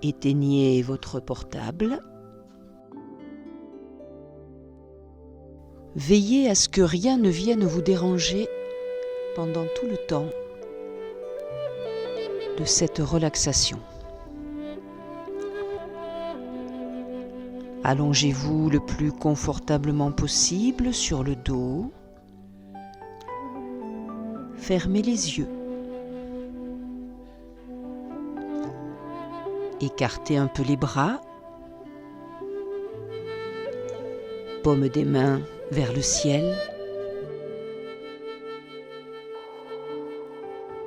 Éteignez votre portable. Veillez à ce que rien ne vienne vous déranger pendant tout le temps de cette relaxation. Allongez-vous le plus confortablement possible sur le dos. Fermez les yeux. Écartez un peu les bras. Paume des mains vers le ciel.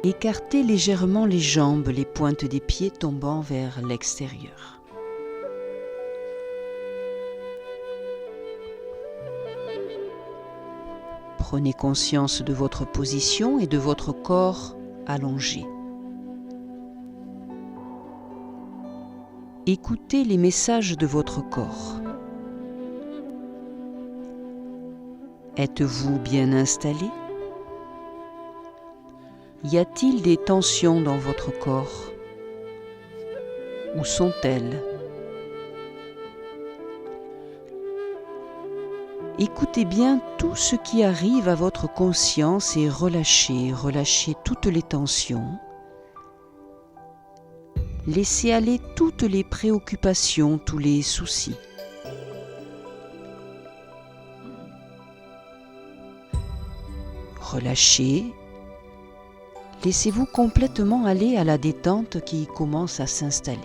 Écartez légèrement les jambes, les pointes des pieds tombant vers l'extérieur. Prenez conscience de votre position et de votre corps allongé. Écoutez les messages de votre corps. Êtes-vous bien installé ? Y a-t-il des tensions dans votre corps ? Où sont-elles ? Écoutez bien tout ce qui arrive à votre conscience et relâchez toutes les tensions. Laissez aller toutes les préoccupations, tous les soucis. Relâchez. Laissez-vous complètement aller à la détente qui commence à s'installer.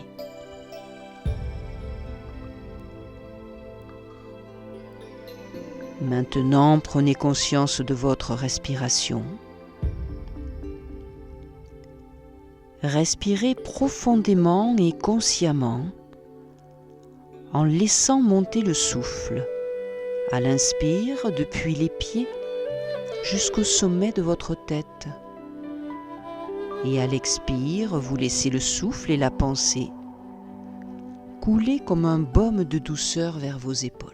Maintenant, prenez conscience de votre respiration. Respirez profondément et consciemment en laissant monter le souffle à l'inspire depuis les pieds jusqu'au sommet de votre tête. Et à l'expire, vous laissez le souffle et la pensée couler comme un baume de douceur vers vos épaules.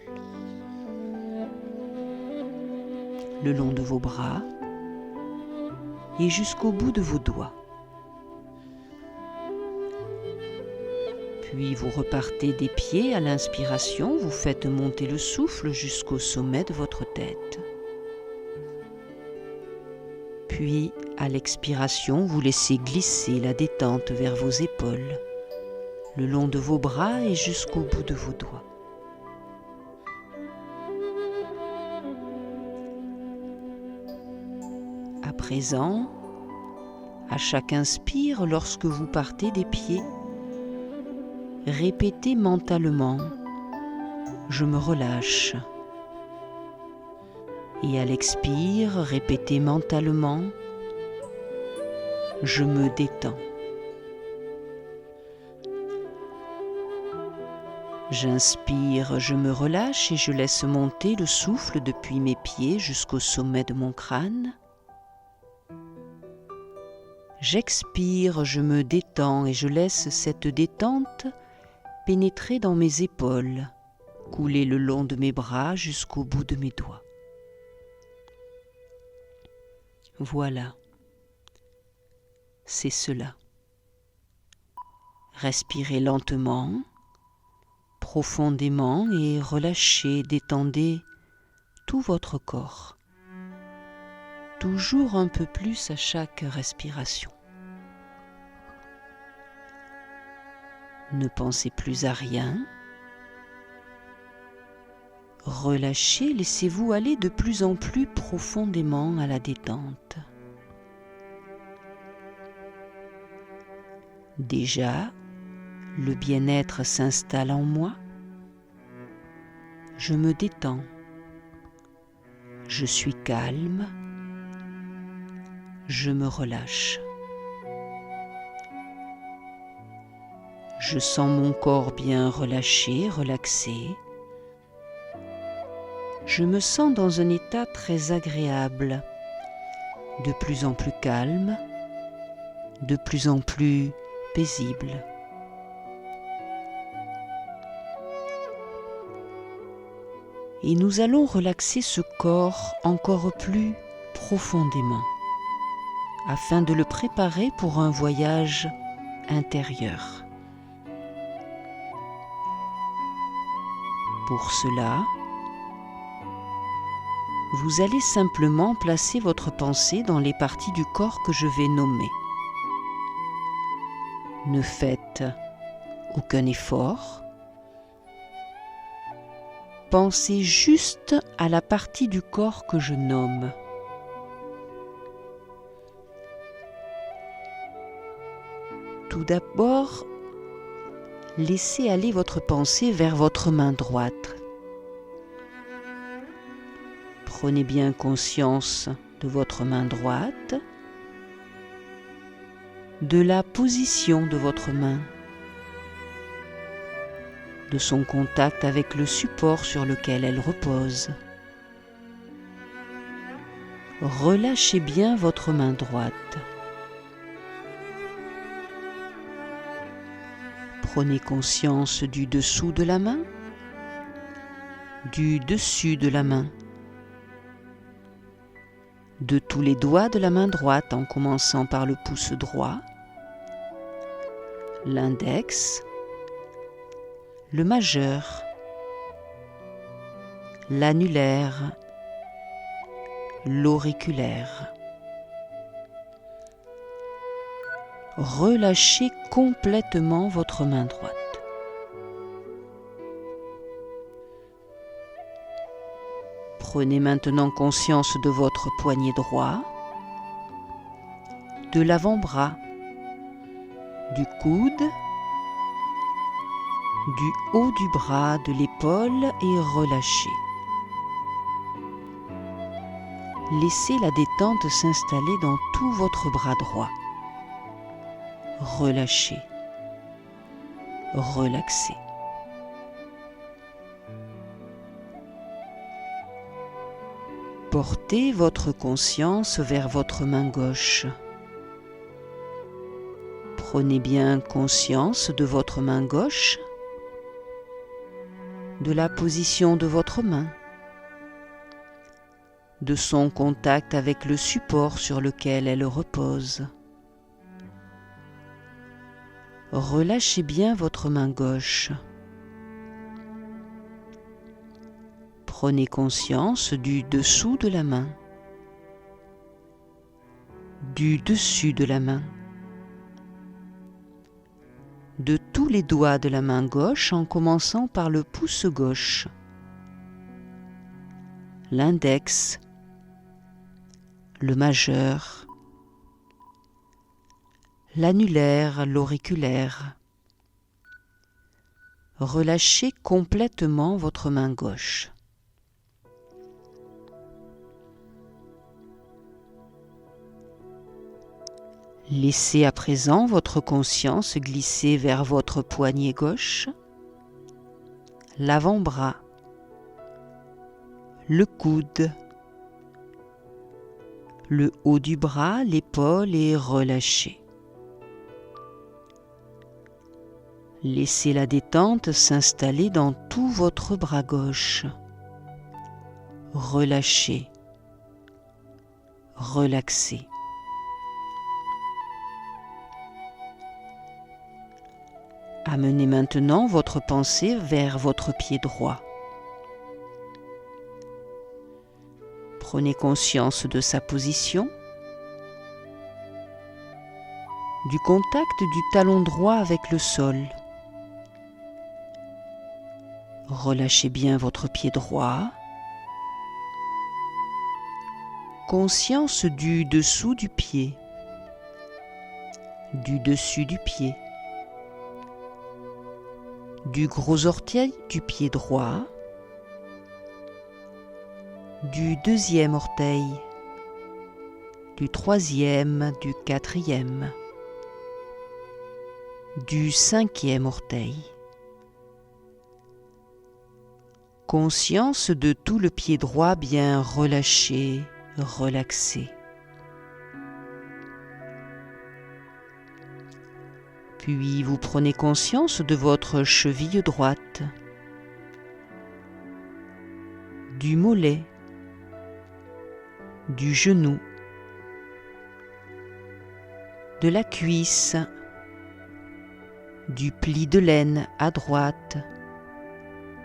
Le long de vos bras et jusqu'au bout de vos doigts. Puis vous repartez des pieds à l'inspiration, vous faites monter le souffle jusqu'au sommet de votre tête. Puis à l'expiration, vous laissez glisser la détente vers vos épaules, le long de vos bras et jusqu'au bout de vos doigts. À présent, à chaque inspire, lorsque vous partez des pieds, répétez mentalement « Je me relâche ». Et à l'expire, répétez mentalement « Je me détends ». J'inspire, je me relâche et je laisse monter le souffle depuis mes pieds jusqu'au sommet de mon crâne. J'expire, je me détends et je laisse cette détente pénétrer dans mes épaules, couler le long de mes bras jusqu'au bout de mes doigts. Voilà, c'est cela. Respirez lentement, profondément et relâchez, détendez tout votre corps. Toujours un peu plus à chaque respiration. Ne pensez plus à rien. Relâchez, laissez-vous aller de plus en plus profondément à la détente. Déjà, le bien-être s'installe en moi. Je me détends. Je suis calme. Je me relâche. Je sens mon corps bien relâché, relaxé. Je me sens dans un état très agréable, de plus en plus calme, de plus en plus paisible. Et nous allons relaxer ce corps encore plus profondément, afin de le préparer pour un voyage intérieur. Pour cela, vous allez simplement placer votre pensée dans les parties du corps que je vais nommer. Ne faites aucun effort. Pensez juste à la partie du corps que je nomme. Tout d'abord, laissez aller votre pensée vers votre main droite. Prenez bien conscience de votre main droite, de la position de votre main, de son contact avec le support sur lequel elle repose. Relâchez bien votre main droite. Prenez conscience du dessous de la main, du dessus de la main, de tous les doigts de la main droite en commençant par le pouce droit, l'index, le majeur, l'annulaire, l'auriculaire. Relâchez complètement votre main droite. Prenez maintenant conscience de votre poignet droit, de l'avant-bras, du coude, du haut du bras, de l'épaule et relâchez. Laissez la détente s'installer dans tout votre bras droit. Relâchez, relaxez. Portez votre conscience vers votre main gauche. Prenez bien conscience de votre main gauche, de la position de votre main, de son contact avec le support sur lequel elle repose. Relâchez bien votre main gauche. Prenez conscience du dessous de la main, du dessus de la main, de tous les doigts de la main gauche en commençant par le pouce gauche, l'index, le majeur, l'annulaire, l'auriculaire. Relâchez complètement votre main gauche. Laissez à présent votre conscience glisser vers votre poignet gauche, l'avant-bras, le coude, le haut du bras, l'épaule et relâchez. Laissez la détente s'installer dans tout votre bras gauche. Relâchez, relaxez. Amenez maintenant votre pensée vers votre pied droit. Prenez conscience de sa position, du contact du talon droit avec le sol. Relâchez bien votre pied droit. Conscience du dessous du pied, du dessus du pied, du gros orteil du pied droit, du deuxième orteil, du troisième, du quatrième, du cinquième orteil. Conscience de tout le pied droit bien relâché, relaxé. Puis vous prenez conscience de votre cheville droite, du mollet, du genou, de la cuisse, du pli de laine à droite,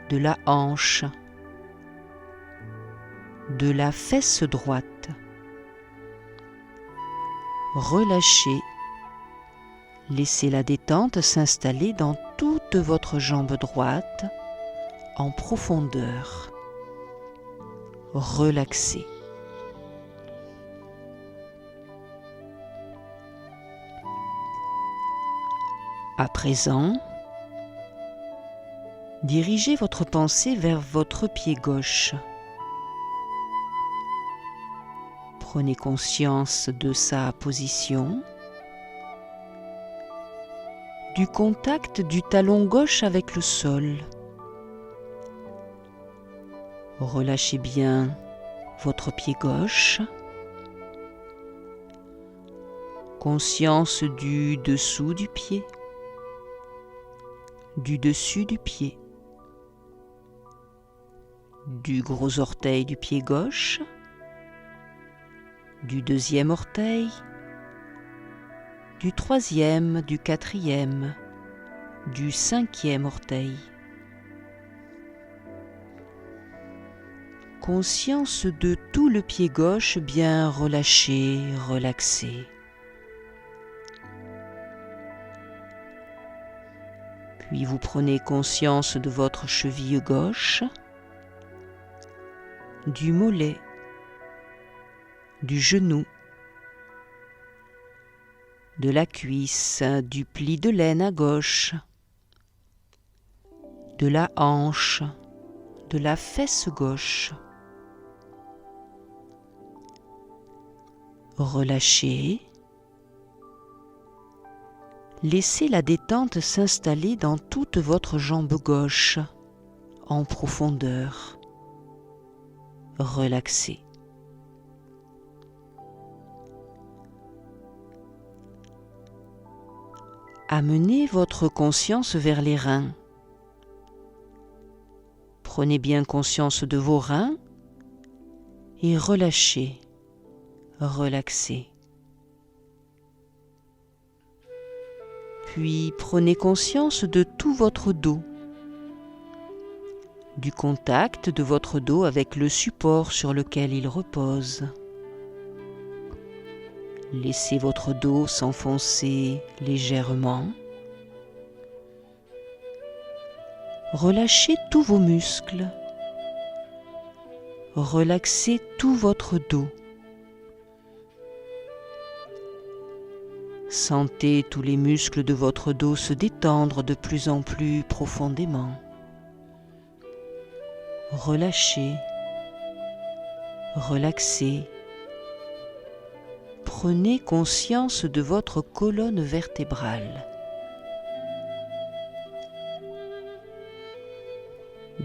de la hanche, de la fesse droite. Relâchez. Laissez la détente s'installer dans toute votre jambe droite en profondeur. Relaxez. À présent, dirigez votre pensée vers votre pied gauche. Prenez conscience de sa position, du contact du talon gauche avec le sol. Relâchez bien votre pied gauche. Conscience du dessous du pied, du dessus du pied, du gros orteil du pied gauche, du deuxième orteil, du troisième, du quatrième, du cinquième orteil. Conscience de tout le pied gauche bien relâché, relaxé. Puis vous prenez conscience de votre cheville gauche, du mollet, du genou, de la cuisse, du pli de laine à gauche, de la hanche, de la fesse gauche. Relâchez. Laissez la détente s'installer dans toute votre jambe gauche, en profondeur. Relaxez. Amenez votre conscience vers les reins. Prenez bien conscience de vos reins et relâchez, relaxez. Puis prenez conscience de tout votre dos, du contact de votre dos avec le support sur lequel il repose. Laissez votre dos s'enfoncer légèrement. Relâchez tous vos muscles. Relaxez tout votre dos. Sentez tous les muscles de votre dos se détendre de plus en plus profondément. Relâchez, relaxez. Prenez conscience de votre colonne vertébrale.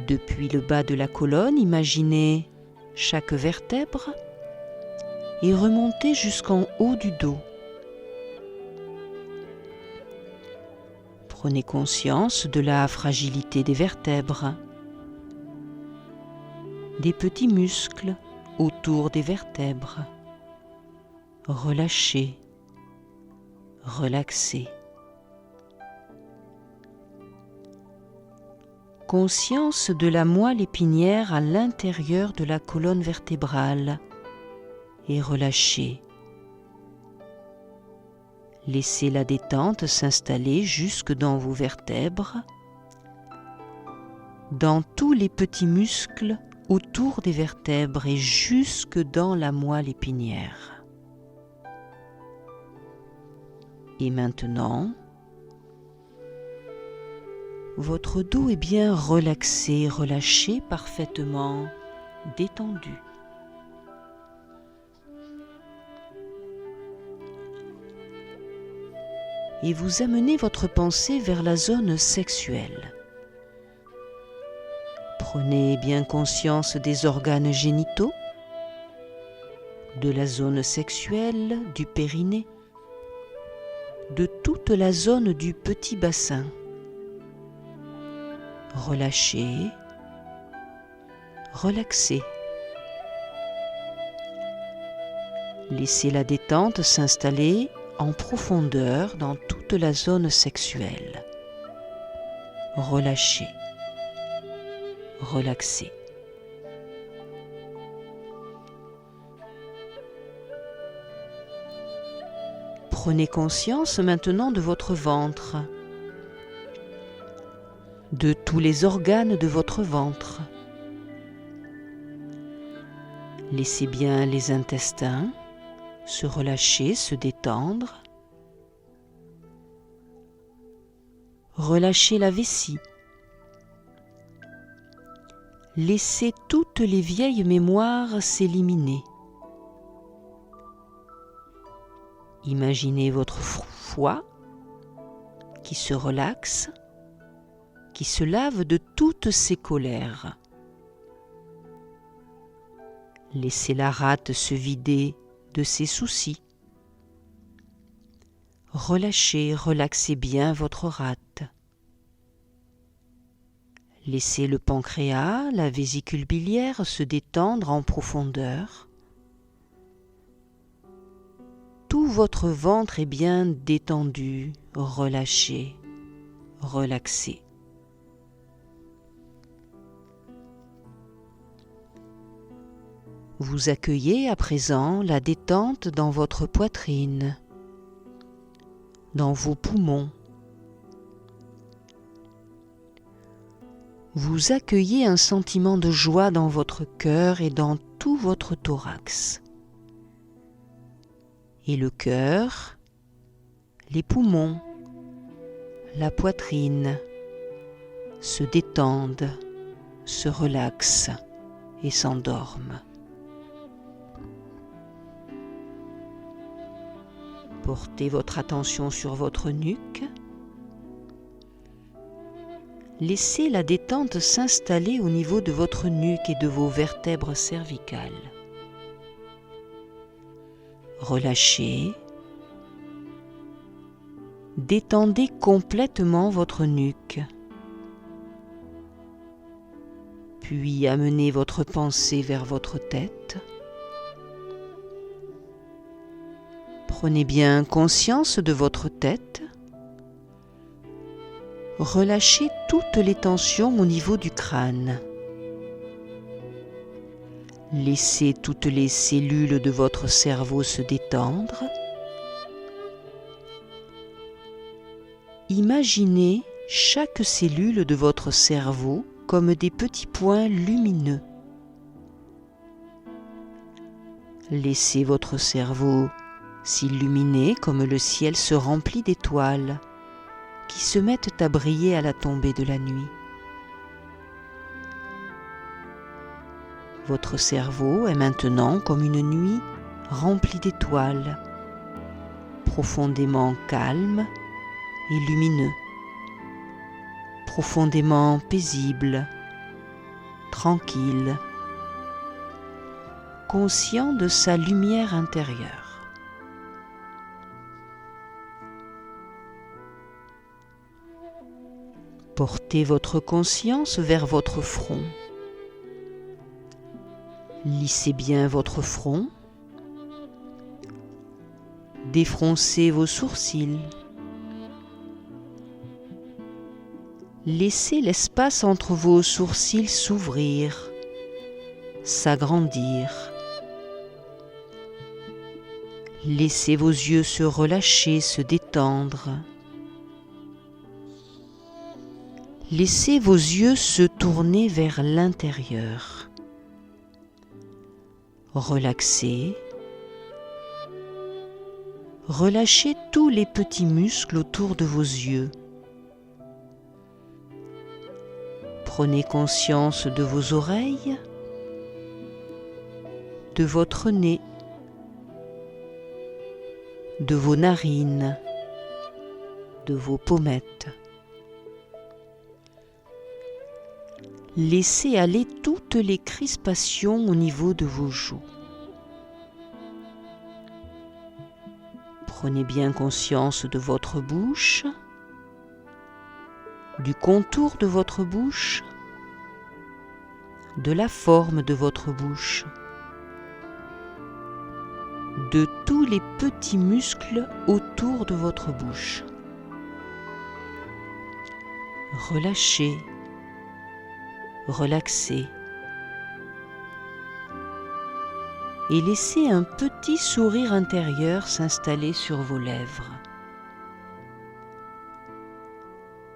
Depuis le bas de la colonne, imaginez chaque vertèbre et remontez jusqu'en haut du dos. Prenez conscience de la fragilité des vertèbres, des petits muscles autour des vertèbres. Relâchez, relaxez. Conscience de la moelle épinière à l'intérieur de la colonne vertébrale et relâchez. Laissez la détente s'installer jusque dans vos vertèbres, dans tous les petits muscles autour des vertèbres et jusque dans la moelle épinière. Et maintenant, votre dos est bien relaxé, relâché, parfaitement détendu. Et vous amenez votre pensée vers la zone sexuelle. Prenez bien conscience des organes génitaux, de la zone sexuelle, du périnée, de toute la zone du petit bassin. Relâchez, relaxez. Laissez la détente s'installer en profondeur dans toute la zone sexuelle. Relâchez. relaxé. Prenez conscience maintenant de votre ventre, de tous les organes de votre ventre. Laissez bien les intestins se relâcher, se détendre. Relâchez la vessie. Laissez toutes les vieilles mémoires s'éliminer. Imaginez votre foie qui se relaxe, qui se lave de toutes ses colères. Laissez la rate se vider de ses soucis. Relâchez, relaxez bien votre rate. Laissez le pancréas, la vésicule biliaire se détendre en profondeur. Tout votre ventre est bien détendu, relâché, relaxé. Vous accueillez à présent la détente dans votre poitrine, dans vos poumons. Vous accueillez un sentiment de joie dans votre cœur et dans tout votre thorax. Et le cœur, les poumons, la poitrine se détendent, se relaxent et s'endorment. Portez votre attention sur votre nuque. Laissez la détente s'installer au niveau de votre nuque et de vos vertèbres cervicales. Relâchez. Détendez complètement votre nuque. Puis amenez votre pensée vers votre tête. Prenez bien conscience de votre tête. Relâchez toutes les tensions au niveau du crâne. Laissez toutes les cellules de votre cerveau se détendre. Imaginez chaque cellule de votre cerveau comme des petits points lumineux. Laissez votre cerveau s'illuminer comme le ciel se remplit d'étoiles qui se mettent à briller à la tombée de la nuit. Votre cerveau est maintenant comme une nuit remplie d'étoiles, profondément calme et lumineux, profondément paisible, tranquille, conscient de sa lumière intérieure. Portez votre conscience vers votre front. Lissez bien votre front. Défroncez vos sourcils. Laissez l'espace entre vos sourcils s'ouvrir, s'agrandir. Laissez vos yeux se relâcher, se détendre. Laissez vos yeux se tourner vers l'intérieur. Relaxez. Relâchez tous les petits muscles autour de vos yeux. Prenez conscience de vos oreilles, de votre nez, de vos narines, de vos pommettes. Laissez aller toutes les crispations au niveau de vos joues. Prenez bien conscience de votre bouche, du contour de votre bouche, de la forme de votre bouche, de tous les petits muscles autour de votre bouche. relaxé. Et laissez un petit sourire intérieur s'installer sur vos lèvres.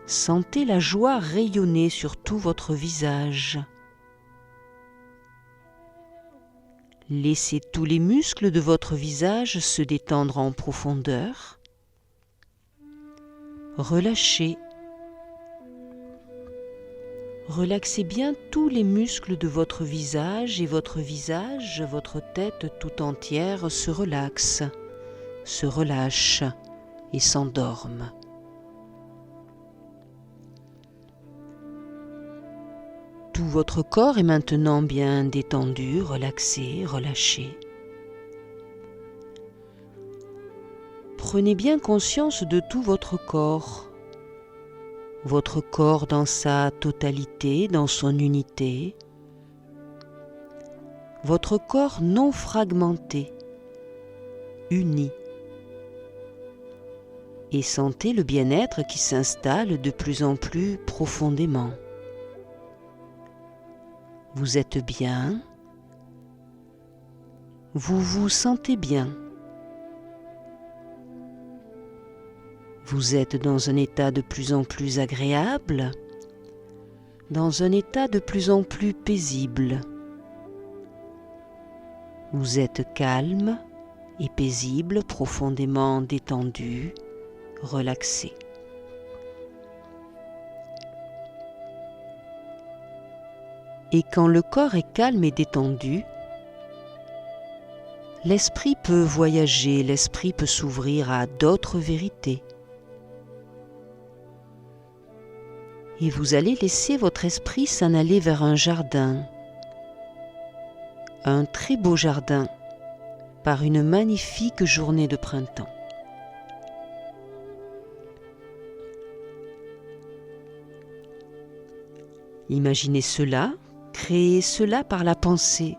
Sentez la joie rayonner sur tout votre visage. Laissez tous les muscles de votre visage se détendre en profondeur. Relâchez. Relaxez bien tous les muscles de votre visage et votre tête tout entière se relaxe, se relâche et s'endorme. Tout votre corps est maintenant bien détendu, relaxé, relâché. Prenez bien conscience de tout votre corps dans sa totalité, dans son unité, votre corps non fragmenté, uni. Et sentez le bien-être qui s'installe de plus en plus profondément. Vous êtes bien, vous vous sentez bien. Vous êtes dans un état de plus en plus agréable, dans un état de plus en plus paisible. Vous êtes calme et paisible, profondément détendu, relaxé. Et quand le corps est calme et détendu, l'esprit peut voyager, l'esprit peut s'ouvrir à d'autres vérités. Et vous allez laisser votre esprit s'en aller vers un jardin, un très beau jardin, par une magnifique journée de printemps. Imaginez cela, créez cela par la pensée.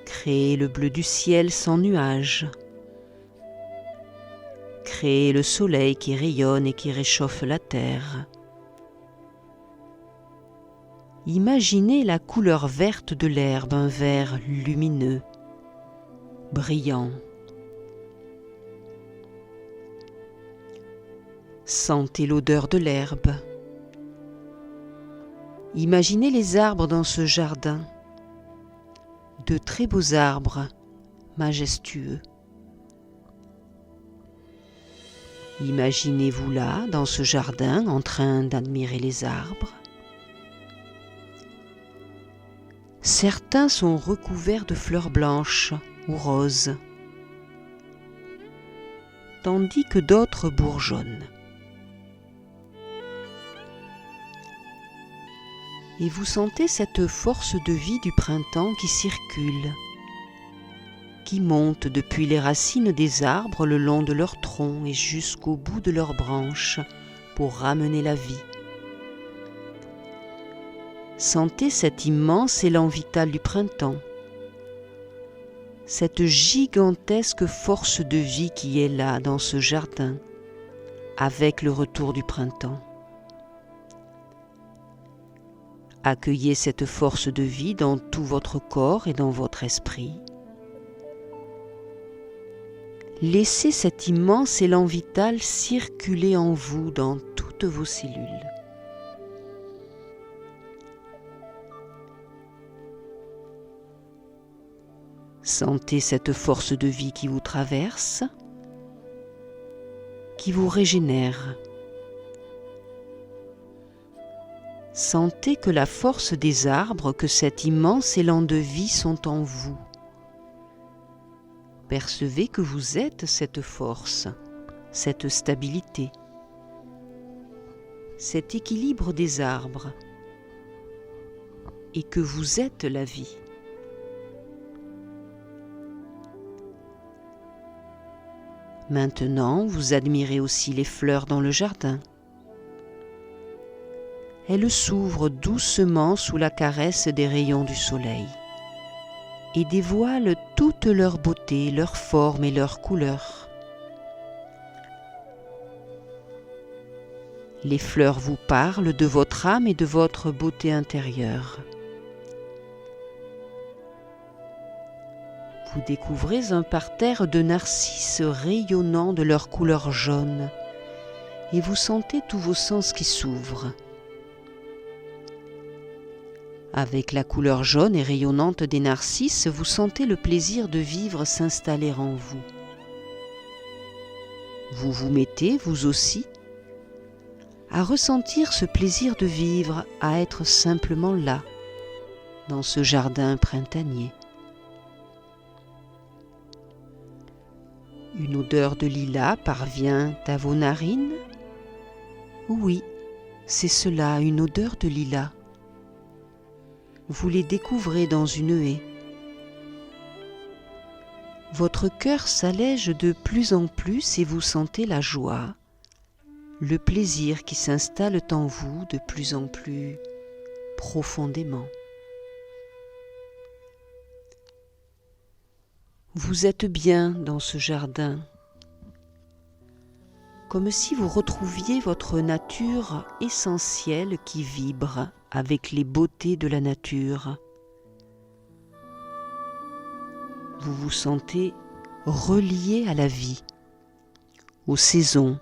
Créez le bleu du ciel sans nuages. Créez le soleil qui rayonne et qui réchauffe la terre. Imaginez la couleur verte de l'herbe, un vert lumineux, brillant. Sentez l'odeur de l'herbe. Imaginez les arbres dans ce jardin, de très beaux arbres, majestueux. Imaginez-vous là, dans ce jardin, en train d'admirer les arbres. Certains sont recouverts de fleurs blanches ou roses, tandis que d'autres bourgeonnent. Et vous sentez cette force de vie du printemps qui circule, qui monte depuis les racines des arbres le long de leurs troncs et jusqu'au bout de leurs branches pour ramener la vie. Sentez cet immense élan vital du printemps, cette gigantesque force de vie qui est là dans ce jardin avec le retour du printemps. Accueillez cette force de vie dans tout votre corps et dans votre esprit. Laissez cet immense élan vital circuler en vous dans toutes vos cellules. Sentez cette force de vie qui vous traverse, qui vous régénère. Sentez que la force des arbres, que cet immense élan de vie sont en vous. Percevez que vous êtes cette force, cette stabilité, cet équilibre des arbres, et que vous êtes la vie. Maintenant, vous admirez aussi les fleurs dans le jardin. Elles s'ouvrent doucement sous la caresse des rayons du soleil et dévoilent toute leur beauté, leur forme et leur couleur. Les fleurs vous parlent de votre âme et de votre beauté intérieure. Vous découvrez un parterre de narcisses rayonnant de leur couleur jaune et vous sentez tous vos sens qui s'ouvrent. Avec la couleur jaune et rayonnante des narcisses, vous sentez le plaisir de vivre s'installer en vous. Vous vous mettez, vous aussi, à ressentir ce plaisir de vivre, à être simplement là, dans ce jardin printanier. Une odeur de lilas parvient à vos narines. Oui, c'est cela, une odeur de lilas. Vous les découvrez dans une haie. Votre cœur s'allège de plus en plus et vous sentez la joie, le plaisir qui s'installe en vous de plus en plus profondément. Vous êtes bien dans ce jardin, comme si vous retrouviez votre nature essentielle qui vibre avec les beautés de la nature. Vous vous sentez relié à la vie, aux saisons,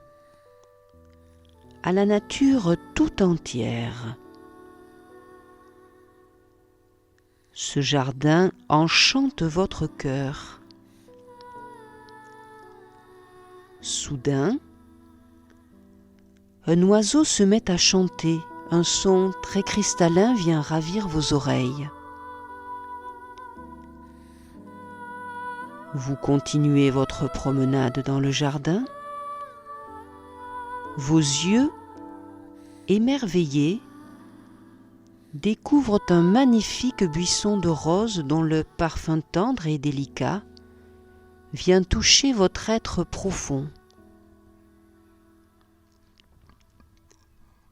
à la nature tout entière. Ce jardin enchante votre cœur. Soudain, un oiseau se met à chanter. Un son très cristallin vient ravir vos oreilles. Vous continuez votre promenade dans le jardin. Vos yeux, émerveillés, découvrent un magnifique buisson de roses dont le parfum tendre et délicat vient toucher votre être profond.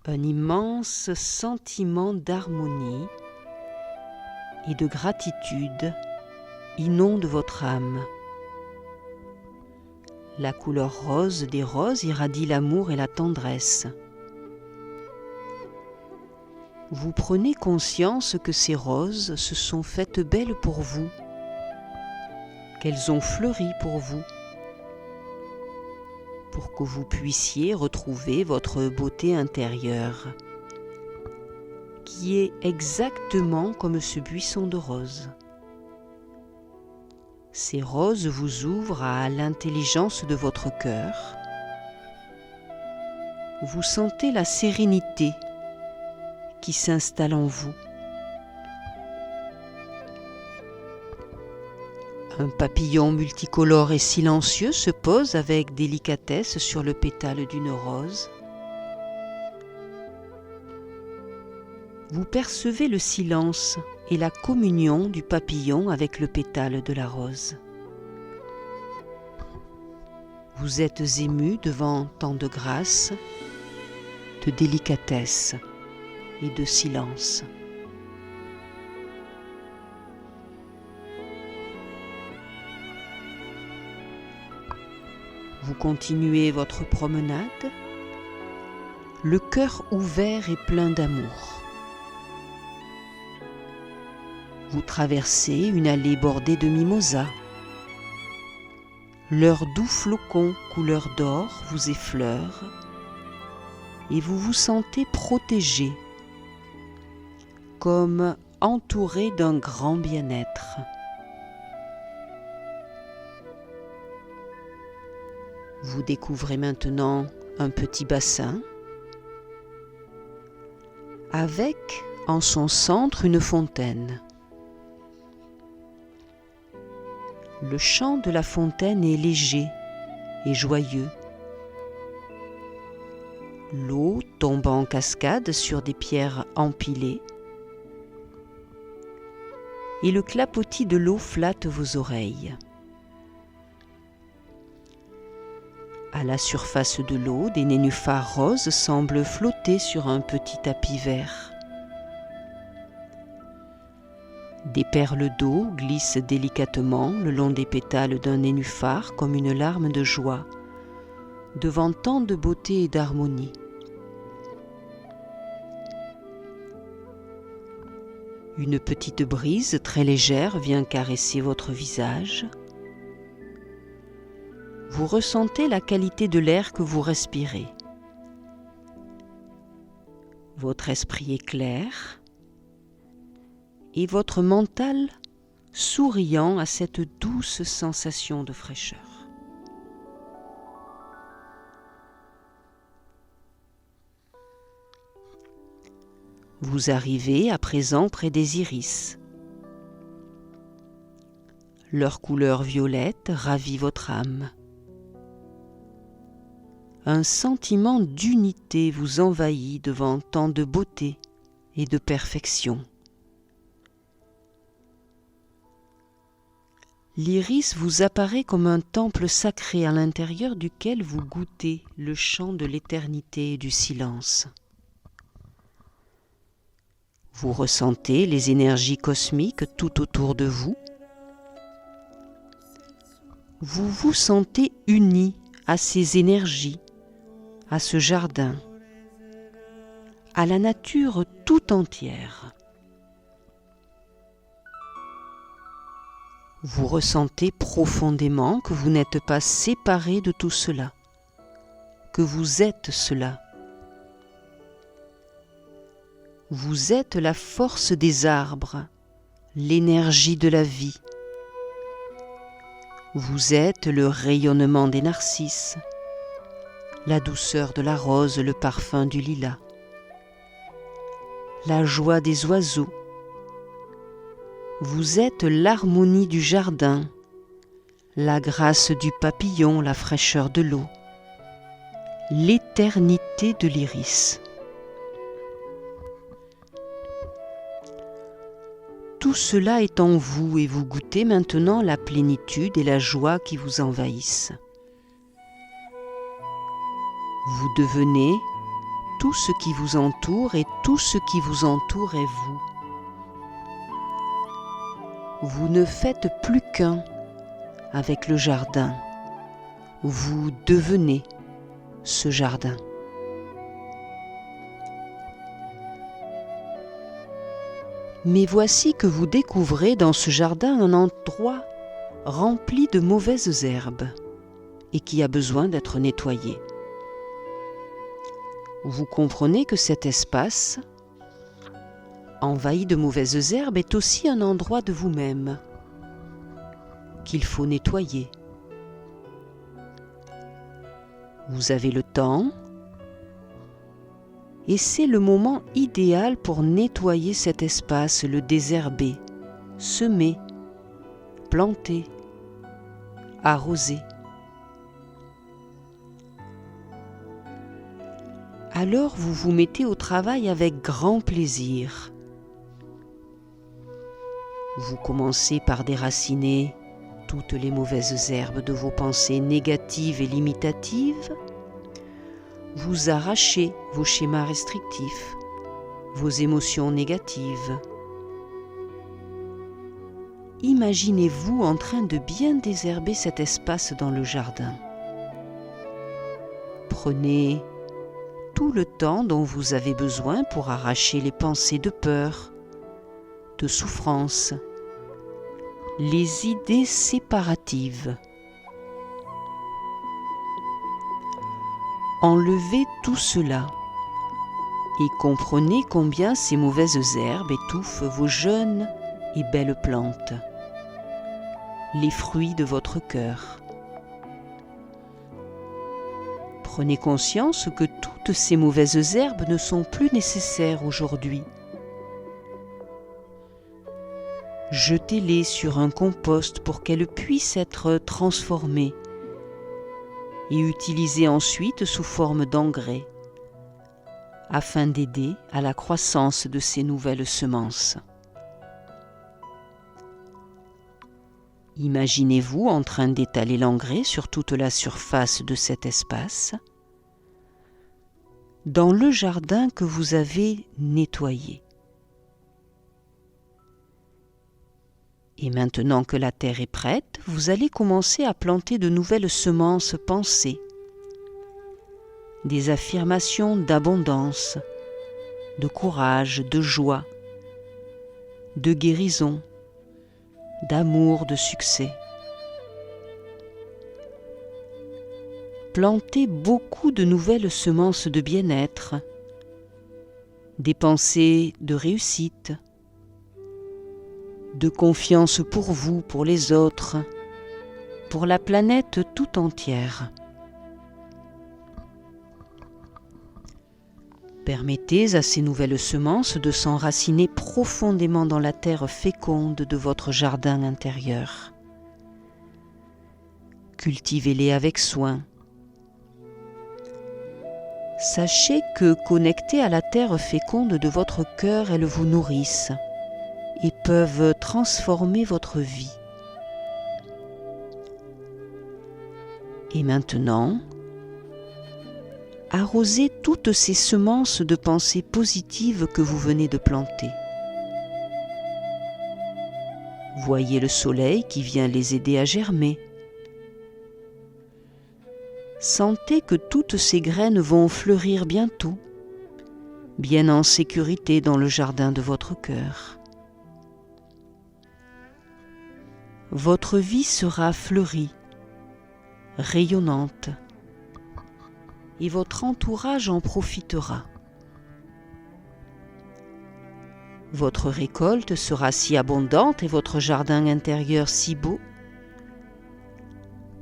Un immense sentiment d'harmonie et de gratitude inonde votre âme. La couleur rose des roses irradie l'amour et la tendresse. Vous prenez conscience que ces roses se sont faites belles pour vous, qu'elles ont fleuri pour vous, pour que vous puissiez retrouver votre beauté intérieure, qui est exactement comme ce buisson de roses. Ces roses vous ouvrent à l'intelligence de votre cœur. Vous sentez la sérénité qui s'installe en vous. Un papillon multicolore et silencieux se pose avec délicatesse sur le pétale d'une rose. Vous percevez le silence et la communion du papillon avec le pétale de la rose. Vous êtes ému devant tant de grâce, de délicatesse et de silence. Vous continuez votre promenade, le cœur ouvert et plein d'amour. Vous traversez une allée bordée de mimosas. Leurs doux flocons couleur d'or vous effleurent et vous vous sentez protégé, comme entouré d'un grand bien-être. Vous découvrez maintenant un petit bassin avec en son centre une fontaine. Le chant de la fontaine est léger et joyeux. L'eau tombe en cascade sur des pierres empilées et le clapotis de l'eau flatte vos oreilles. À la surface de l'eau, des nénuphars roses semblent flotter sur un petit tapis vert. Des perles d'eau glissent délicatement le long des pétales d'un nénuphar comme une larme de joie, devant tant de beauté et d'harmonie. Une petite brise très légère vient caresser votre visage. Vous ressentez la qualité de l'air que vous respirez. Votre esprit est clair et votre mental souriant à cette douce sensation de fraîcheur. Vous arrivez à présent près des iris. Leur couleur violette ravit votre âme. Un sentiment d'unité vous envahit devant tant de beauté et de perfection. L'iris vous apparaît comme un temple sacré à l'intérieur duquel vous goûtez le chant de l'éternité et du silence. Vous ressentez les énergies cosmiques tout autour de vous. Vous vous sentez unis à ces énergies, à ce jardin, à la nature tout entière. Vous ressentez profondément que vous n'êtes pas séparés de tout cela, que vous êtes cela. Vous êtes la force des arbres, l'énergie de la vie. Vous êtes le rayonnement des narcisses, la douceur de la rose, le parfum du lilas, la joie des oiseaux. Vous êtes l'harmonie du jardin, la grâce du papillon, la fraîcheur de l'eau, l'éternité de l'iris. Tout cela est en vous et vous goûtez maintenant la plénitude et la joie qui vous envahissent. Vous devenez tout ce qui vous entoure et tout ce qui vous entoure est vous. Vous ne faites plus qu'un avec le jardin. Vous devenez ce jardin. Mais voici que vous découvrez dans ce jardin un endroit rempli de mauvaises herbes et qui a besoin d'être nettoyé. Vous comprenez que cet espace, envahi de mauvaises herbes, est aussi un endroit de vous-même qu'il faut nettoyer. Vous avez le temps et c'est le moment idéal pour nettoyer cet espace, le désherber, semer, planter, arroser. Alors vous vous mettez au travail avec grand plaisir. Vous commencez par déraciner toutes les mauvaises herbes de vos pensées négatives et limitatives. Vous arrachez vos schémas restrictifs, vos émotions négatives. Imaginez-vous en train de bien désherber cet espace dans le jardin. Prenez tout le temps dont vous avez besoin pour arracher les pensées de peur, de souffrance, les idées séparatives. Enlevez tout cela et comprenez combien ces mauvaises herbes étouffent vos jeunes et belles plantes, les fruits de votre cœur. Prenez conscience que toutes ces mauvaises herbes ne sont plus nécessaires aujourd'hui. Jetez-les sur un compost pour qu'elles puissent être transformées et utilisées ensuite sous forme d'engrais afin d'aider à la croissance de ces nouvelles semences. Imaginez-vous en train d'étaler l'engrais sur toute la surface de cet espace, dans le jardin que vous avez nettoyé. Et maintenant que la terre est prête, vous allez commencer à planter de nouvelles semences pensées, des affirmations d'abondance, de courage, de joie, de guérison, d'amour, de succès. Plantez beaucoup de nouvelles semences de bien-être, des pensées de réussite, de confiance pour vous, pour les autres, pour la planète tout entière. Permettez à ces nouvelles semences de s'enraciner profondément dans la terre féconde de votre jardin intérieur. Cultivez-les avec soin. Sachez que, connectées à la terre féconde de votre cœur, elles vous nourrissent et peuvent transformer votre vie. Et maintenant, arrosez toutes ces semences de pensées positives que vous venez de planter. Voyez le soleil qui vient les aider à germer. Sentez que toutes ces graines vont fleurir bientôt, bien en sécurité dans le jardin de votre cœur. Votre vie sera fleurie, rayonnante, et votre entourage en profitera. Votre récolte sera si abondante et votre jardin intérieur si beau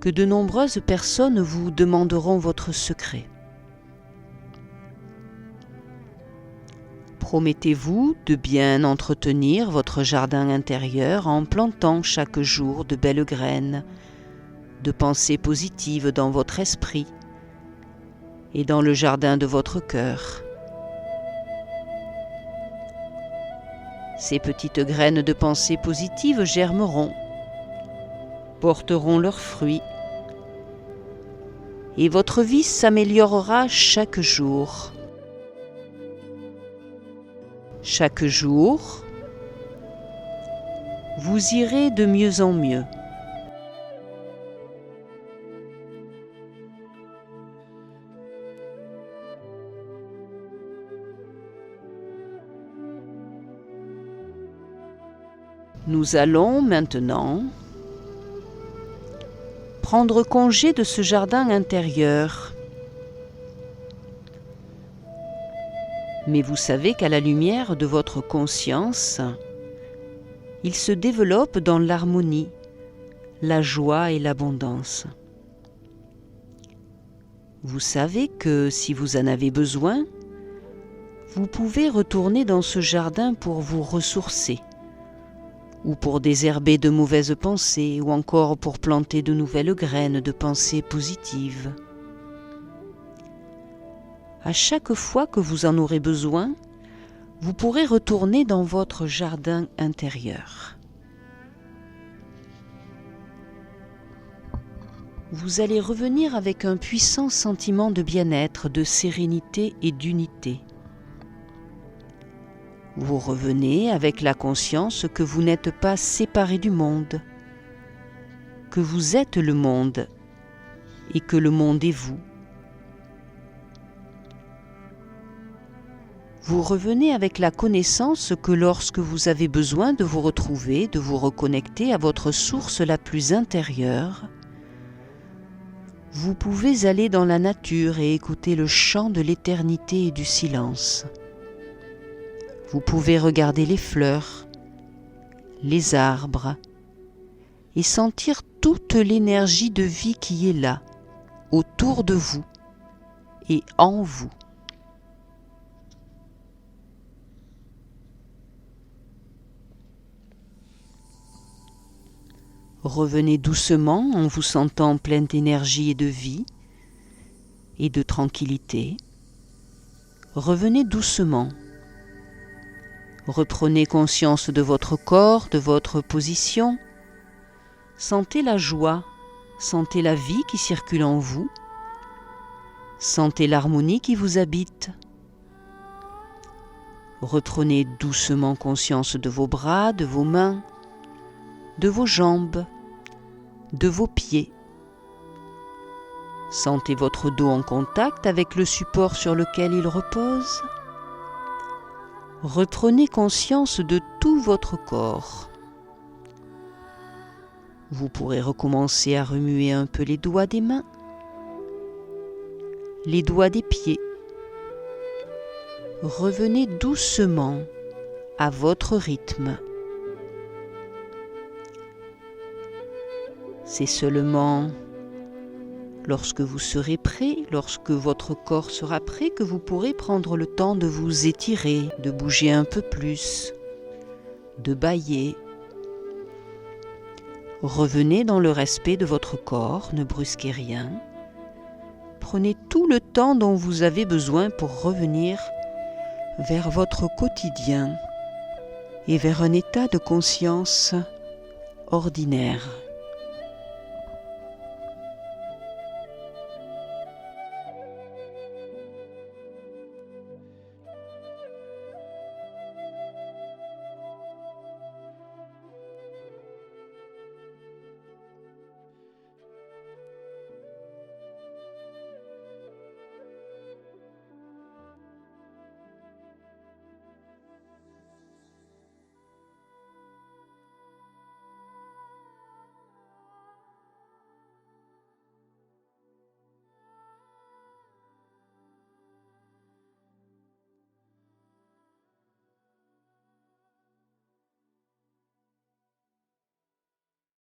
que de nombreuses personnes vous demanderont votre secret. Promettez-vous de bien entretenir votre jardin intérieur en plantant chaque jour de belles graines, de pensées positives dans votre esprit et dans le jardin de votre cœur. Ces petites graines de pensées positives germeront, porteront leurs fruits, et votre vie s'améliorera chaque jour. Chaque jour, vous irez de mieux en mieux. Nous allons maintenant prendre congé de ce jardin intérieur. Mais vous savez qu'à la lumière de votre conscience, il se développe dans l'harmonie, la joie et l'abondance. Vous savez que si vous en avez besoin, vous pouvez retourner dans ce jardin pour vous ressourcer, ou pour désherber de mauvaises pensées, ou encore pour planter de nouvelles graines de pensées positives. À chaque fois que vous en aurez besoin, vous pourrez retourner dans votre jardin intérieur. Vous allez revenir avec un puissant sentiment de bien-être, de sérénité et d'unité. Vous revenez avec la conscience que vous n'êtes pas séparé du monde, que vous êtes le monde et que le monde est vous. Vous revenez avec la connaissance que lorsque vous avez besoin de vous retrouver, de vous reconnecter à votre source la plus intérieure, vous pouvez aller dans la nature et écouter le chant de l'éternité et du silence. Vous pouvez regarder les fleurs, les arbres et sentir toute l'énergie de vie qui est là, autour de vous et en vous. Revenez doucement en vous sentant plein d'énergie et de vie et de tranquillité. Revenez doucement. Reprenez conscience de votre corps, de votre position. Sentez la joie, sentez la vie qui circule en vous. Sentez l'harmonie qui vous habite. Reprenez doucement conscience de vos bras, de vos mains, de vos jambes, de vos pieds. Sentez votre dos en contact avec le support sur lequel il repose. Reprenez conscience de tout votre corps. Vous pourrez recommencer à remuer un peu les doigts des mains, les doigts des pieds. Revenez doucement à votre rythme. C'est seulement lorsque vous serez prêt, lorsque votre corps sera prêt, que vous pourrez prendre le temps de vous étirer, de bouger un peu plus, de bâiller. Revenez dans le respect de votre corps, ne brusquez rien. Prenez tout le temps dont vous avez besoin pour revenir vers votre quotidien et vers un état de conscience ordinaire.